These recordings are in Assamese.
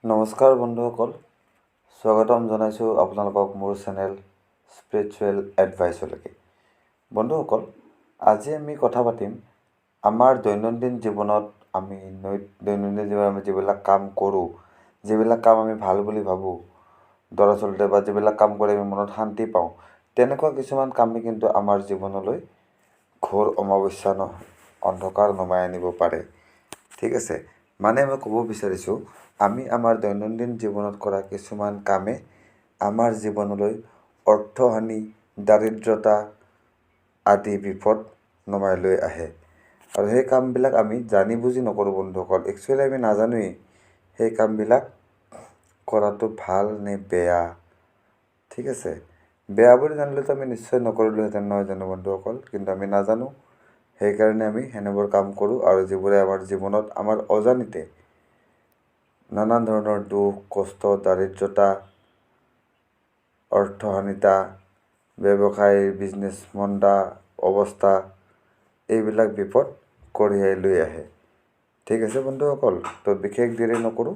নমস্কাৰ বন্ধুসকল, স্বাগতম জনাইছোঁ আপোনালোকক মোৰ চেনেল স্পিৰিচুৱেল এডভাইচলৈকে। বন্ধুসকল, আজি আমি কথা পাতিম আমাৰ দৈনন্দিন জীৱনত আমি যিবিলাক কাম কৰোঁ, যিবিলাক কাম আমি ভাল বুলি ভাবোঁ দৰাচলতে, বা যিবিলাক কাম কৰি আমি মনত শান্তি পাওঁ, তেনেকুৱা কিছুমান কামে কিন্তু আমাৰ জীৱনলৈ ঘোৰ অমাৱস্যা অন্ধকাৰ নমাই আনিব পাৰে। ঠিক আছে, মানে মই ক'ব বিচাৰিছোঁ, আমি আমাৰ দৈনন্দিন জীৱনত কৰা কিছুমান কামে আমাৰ জীৱনলৈ অৰ্থহানি, দাৰিদ্ৰতা আদি বিপদ নমাই লৈ আহে। আৰু সেই কামবিলাক আমি জানি বুজি নকৰোঁ বন্ধুসকল। একচুৱেলি আমি নাজানোৱেই সেই কামবিলাক কৰাটো ভাল নে বেয়া। ঠিক আছে, বেয়া বুলি জানিলেতো আমি নিশ্চয় নকৰিলোহেঁতেন, নহয় জানো বন্ধুসকল? কিন্তু আমি নাজানো, সেইকাৰণে আমি সেনেবোৰ কাম কৰোঁ, আৰু যিবোৰে আমাৰ জীৱনত আমাৰ অজানিতে নানান ধৰণৰ দুখ, কষ্ট, দাৰিদ্ৰতা, অৰ্থহানিতা, ব্যৱসায় বিজনেছ মন্দা অৱস্থা, এইবিলাক বিপদ কঢ়িয়াই লৈ আহে। ঠিক আছে বন্ধুসকল, তো বিশেষ দেৰি নকৰোঁ,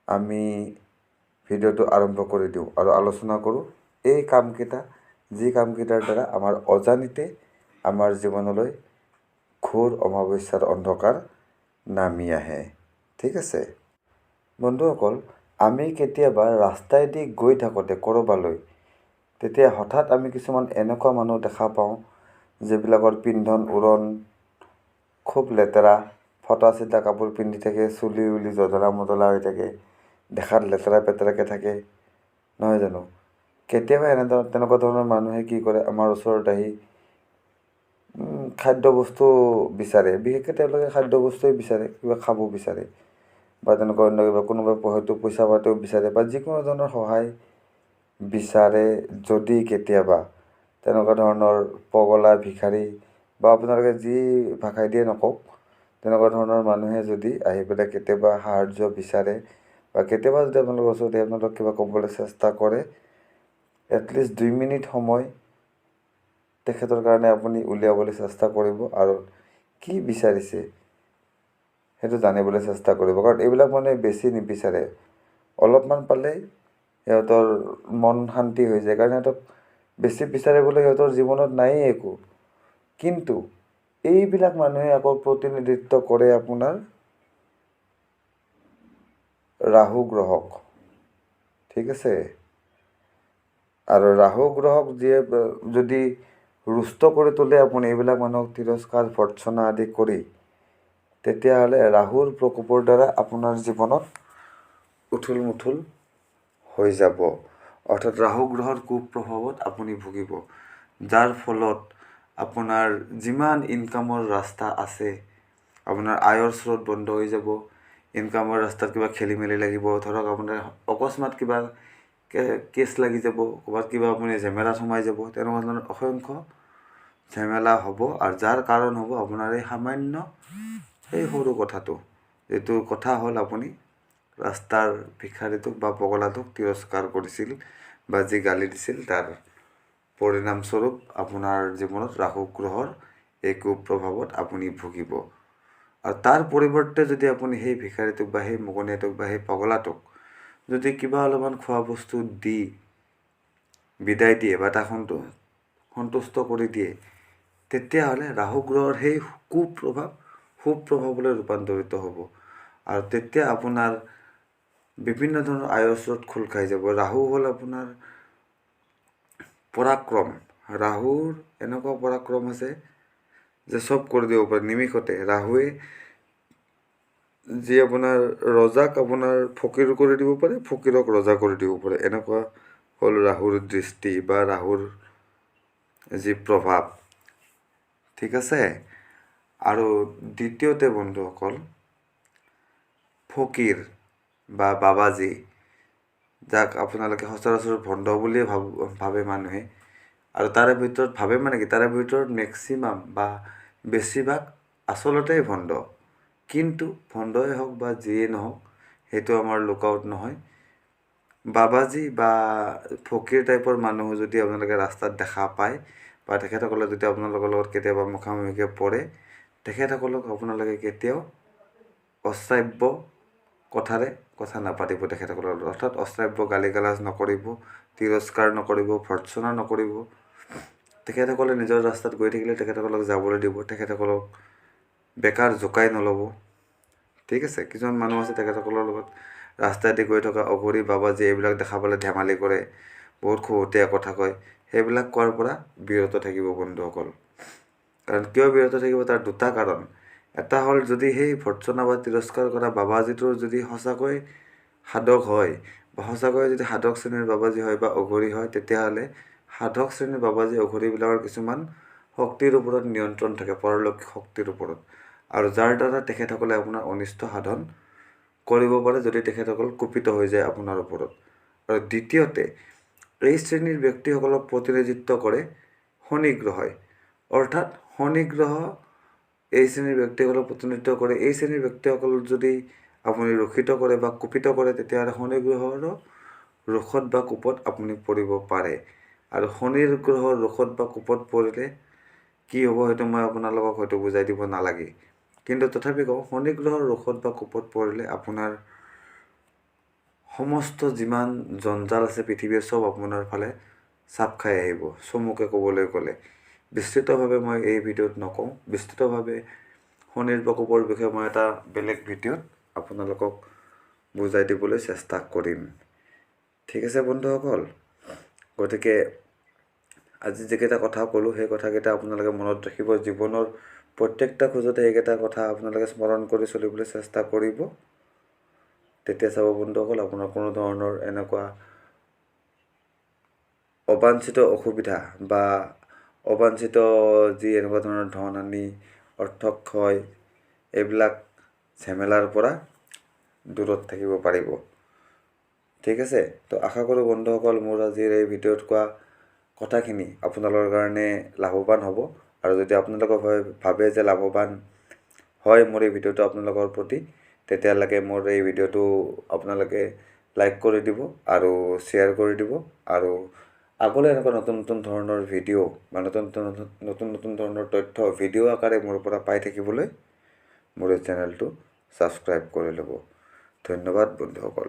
আমি ভিডিঅ'টো আৰম্ভ কৰি দিওঁ আৰু আলোচনা কৰোঁ এই কামকেইটা, যি কামকেইটাৰ দ্বাৰা আমাৰ অজানিতে আমাৰ জীৱনলৈ ঘোৰ অমাৱস্যাৰ অন্ধকাৰ নামি আহে। ঠিক আছে বন্ধুসকল, আমি কেতিয়াবা ৰাস্তাইদি গৈ থাকোঁতে ক'ৰবালৈ, তেতিয়া হঠাৎ আমি কিছুমান এনেকুৱা মানুহ দেখা পাওঁ যিবিলাকৰ পিন্ধন উৰণ খুব লেতেৰা, ফটা চিটা কাপোৰ পিন্ধি থাকে, চুলি উলি জধলা মধলা হৈ থাকে, দেখাত লেতেৰা পেতেৰাকৈ থাকে, নহয় জানো? কেতিয়াবা তেনেকুৱা ধৰণৰ মানুহে কি কৰে, আমাৰ ওচৰত আহি খাদ্যবস্তু বিচাৰে। বিশেষকৈ তেওঁলোকে খাদ্যবস্তুৱেই বিচাৰে, কিবা খাব বিচাৰে, বা তেনেকুৱা অন্য কিবা, কোনোবাই হয়তো পইচা পাতিও বিচাৰে, বা যিকোনো ধৰণৰ সহায় বিচাৰে। যদি কেতিয়াবা তেনেকুৱা ধৰণৰ পগলা, ভিখাৰী, বা আপোনালোকে যি ভাষাই দিয়ে নকওক, তেনেকুৱা ধৰণৰ মানুহে যদি আহি পেলাই কেতিয়াবা সাহাৰ্য বিচাৰে, বা কেতিয়াবা যদি আপোনালোকৰ ওচৰত আপোনালোকক কিবা ক'বলৈ চেষ্টা কৰে, এটলিষ্ট 2 মিনিট সময় তেখেতৰ কাৰণে আপুনি উলিয়াবলৈ চেষ্টা কৰিব, আৰু কি বিচাৰিছে সেইটো জানিবলৈ চেষ্টা কৰিব। কাৰণ এইবিলাক মানুহে বেছি নিবিচাৰে, অলপমান পালেই সিহঁতৰ মন শান্তি হৈ যায়, কাৰণ সিহঁতক বেছি বিচাৰিবলৈ সিহঁতৰ জীৱনত নায়েই একো। কিন্তু এইবিলাক মানুহে আকৌ প্ৰতিনিধিত্ব কৰে আপোনাৰ ৰাহু গ্ৰহক। ঠিক আছে, আৰু ৰাহু গ্ৰহক যিয়ে যদি ৰুষ্ট কৰি তোলে আপুনি এইবিলাক মানুহক তিৰস্কাৰ, ভৰ্ৎসনা আদি কৰি, তেতিয়াহ'লে ৰাহুৰ প্ৰকোপৰ দ্বাৰা আপোনাৰ জীৱনত উথুল মুথুল হৈ যাব। অৰ্থাৎ ৰাহু গ্ৰহৰ কুপ্ৰভাৱত আপুনি ভুগিব, যাৰ ফলত আপোনাৰ যিমান ইনকামৰ ৰাস্তা আছে, আপোনাৰ আয়ৰ স্ৰোত বন্ধ হৈ যাব। ইনকামৰ ৰাস্তাত কিবা খেলি মেলি লাগিব, ধৰক আপোনাৰ অকস্মাত কিবা কেছ লাগি যাব, ক'ৰবাত কিবা আপুনি ঝেমেলাত সোমাই যাব, তেনেকুৱা ধৰণৰ অসংখ্য ঝেমেলা হ'ব। আৰু যাৰ কাৰণ হ'ব আপোনাৰ এই সামান্য এই সৰু কথাটো, যিটো কথা হ'ল আপুনি ৰাস্তাৰ ভিখাৰীটোক বা পগলাটোক তিৰস্কাৰ কৰিছিল, বা যি গালি দিছিল, তাৰ পৰিণামস্বৰূপ আপোনাৰ জীৱনত ৰাহু গ্ৰহৰ এই কুপ্ৰভাৱত আপুনি ভুগিব। আৰু তাৰ পৰিৱৰ্তে যদি আপুনি সেই ভিখাৰীটোক, বা সেই মগনীয়াটোক, বা সেই পগলাটোক যদি কিবা অলপমান খোৱা বস্তু দি বিদায় দিয়ে, বা তাক সন্তুষ্ট কৰি দিয়ে, তেতিয়াহ'লে ৰাহু গ্ৰহৰ সেই কুপ্ৰভাৱ সুপ্ৰভাৱলৈ ৰূপান্তৰিত হ'ব। আৰু তেতিয়া আপোনাৰ বিভিন্ন ধৰণৰ আয়ৰ স্ৰোত খোল খাই যাব। ৰাহু হ'ল আপোনাৰ পৰাক্ৰম। ৰাহুৰ এনেকুৱা পৰাক্ৰম আছে যে চব কৰি দিব পাৰে নিমিষতে। ৰাহুৱে যি আপোনাৰ ৰজাক আপোনাৰ ফকীৰ কৰি দিব পাৰে, ফকীৰক ৰজা কৰি দিব পাৰে। এনেকুৱা হ'ল ৰাহুৰ দৃষ্টি, বা ৰাহুৰ যি প্ৰভাৱ। ঠিক আছে, আৰু দ্বিতীয়তে বন্ধুসকল, ফকীৰ বা বাবাজী, যাক আপোনালোকে সচৰাচৰ ভণ্ড বুলিয়ে ভাবে মানুহে, আৰু তাৰে ভিতৰত ভাবে মানে কি, তাৰে ভিতৰত মেক্সিমাম বা বেছিভাগ আচলতেই ভণ্ড। কিন্তু ভণ্ডই হওক বা যিয়ে নহওক, সেইটো আমাৰ লুকআউট নহয়। বাবাজী বা ফকীৰ টাইপৰ মানুহ যদি আপোনালোকে ৰাস্তাত দেখা পায়, বা তেখেতসকলে যদি আপোনালোকৰ লগত কেতিয়াবা মুখামুখিকৈ পৰে, তেখেতসকলক আপোনালোকে কেতিয়াও অশ্ৰাব্য কথাৰে কথা নাপাতিব তেখেতসকলৰ লগত, অৰ্থাৎ অশ্ৰাব্য গালিগালাজ নকৰিব, তিৰস্কাৰ নকৰিব, ভৰ্ৎসনা নকৰিব। তেখেতসকলে নিজৰ ৰাস্তাত গৈ থাকিলে তেখেতসকলক যাবলৈ দিব, তেখেতসকলক বেকাৰ জোকাই নল'ব। ঠিক আছে, কিছুমান মানুহ আছে তেখেতসকলৰ লগত ৰাস্তাইদি গৈ থকা অঘৰী বাবাজী এইবিলাক দেখা পালে ধেমালি কৰে, বহুত খুহুতীয়া কথা কয়। সেইবিলাক কোৱাৰ পৰা বিৰত থাকিব বন্ধুসকল। কাৰণ কিয় বিৰত থাকিব, তাৰ দুটা কাৰণ। এটা হ'ল, যদি সেই ভৰ্ৎসনা বা তিৰস্কাৰ কৰা বাবাজীটোৰ যদি সঁচাকৈ সাধক হয় বা সঁচাকৈ যদি সাধক শ্ৰেণীৰ বাবাজী হয় বা অঘৰী হয়, তেতিয়াহ'লে সাধক শ্ৰেণীৰ বাবাজী অঘৰীবিলাকৰ কিছুমান শক্তিৰ ওপৰত নিয়ন্ত্ৰণ থাকে, পৰলৌকিক শক্তিৰ ওপৰত, আৰু যাৰ দ্বাৰা তেখেতসকলে আপোনাৰ অনিষ্ট সাধন কৰিব পাৰে যদি তেখেতসকল কুপিত হৈ যায় আপোনাৰ ওপৰত। আৰু দ্বিতীয়তে, এই শ্ৰেণীৰ ব্যক্তিসকলক প্ৰতিনিধিত্ব কৰে শনি গ্ৰহই, অৰ্থাৎ শনি গ্ৰহ এই শ্ৰেণীৰ ব্যক্তিসকলক প্ৰতিনিধিত্ব কৰে। এই শ্ৰেণীৰ ব্যক্তিসকল যদি আপুনি ৰোষিত কৰে বা কুপিত কৰে, তেতিয়াহ'লে শনি গ্ৰহৰো ৰোষত বা কোপত আপুনি পৰিব পাৰে। আৰু শনিৰ গ্ৰহৰ ৰোষত বা কোপত পৰিলে কি হ'ব সেইটো মই আপোনালোকক হয়তো বুজাই দিব নালাগে, কিন্তু তথাপি কওঁ, শনি গ্ৰহৰ ৰোষত বা কোপত পৰিলে আপোনাৰ সমস্ত যিমান জঞ্জাল আছে পৃথিৱীৰ চব আপোনাৰ ফালে চাপ খাই আহিব। চমুকে ক'বলৈ গ'লে, বিস্তৃতভাৱে মই এই ভিডিঅ'ত নকওঁ, বিস্তৃতভাৱে শনিৰ প্ৰকোপৰ বিষয়ে মই এটা বেলেগ ভিডিঅ'ত আপোনালোকক বুজাই দিবলৈ চেষ্টা কৰিম। ঠিক আছে বন্ধুসকল, গতিকে আজি যিকেইটা কথা ক'লোঁ সেই কথাকেইটা আপোনালোকে মনত ৰাখিব। জীৱনৰ প্ৰত্যেকটা খোজতে এইকেইটা কথা আপোনালোকে স্মৰণ কৰি চলিবলৈ চেষ্টা কৰিব। তেতিয়া চাব বন্ধুসকল, আপোনাৰ কোনো ধৰণৰ এনেকুৱা অবাঞ্ছিত অসুবিধা বা অবাঞ্ছিত যি এনেকুৱা ধৰণৰ ধন হানি, অৰ্থক্ষয়, এইবিলাক ঝেমেলাৰ পৰা দূৰত থাকিব পাৰিব। ঠিক আছে, তো আশা কৰোঁ বন্ধুসকল মোৰ আজিৰ এই ভিডিঅ'ত কোৱা কথাখিনি আপোনালোকৰ কাৰণে লাভৱান হ'ব। আৰু যদি আপোনালোকে ভাবে যে লাভৱান হয় মোৰ এই ভিডিঅ'টো আপোনালোকৰ প্ৰতি, তেতিয়ালৈকে মোৰ এই ভিডিঅ'টো আপোনালোকে লাইক কৰি দিব আৰু শ্বেয়াৰ কৰি দিব। আৰু আগলৈ এনেকুৱা নতুন নতুন ধৰণৰ ভিডিঅ' বা নতুন নতুন ধৰণৰ তথ্য ভিডিঅ' আকাৰে মোৰ পৰা পাই থাকিবলৈ মোৰ এই চেনেলটো ছাবস্ক্ৰাইব কৰি ল'ব। ধন্যবাদ বন্ধুসকল।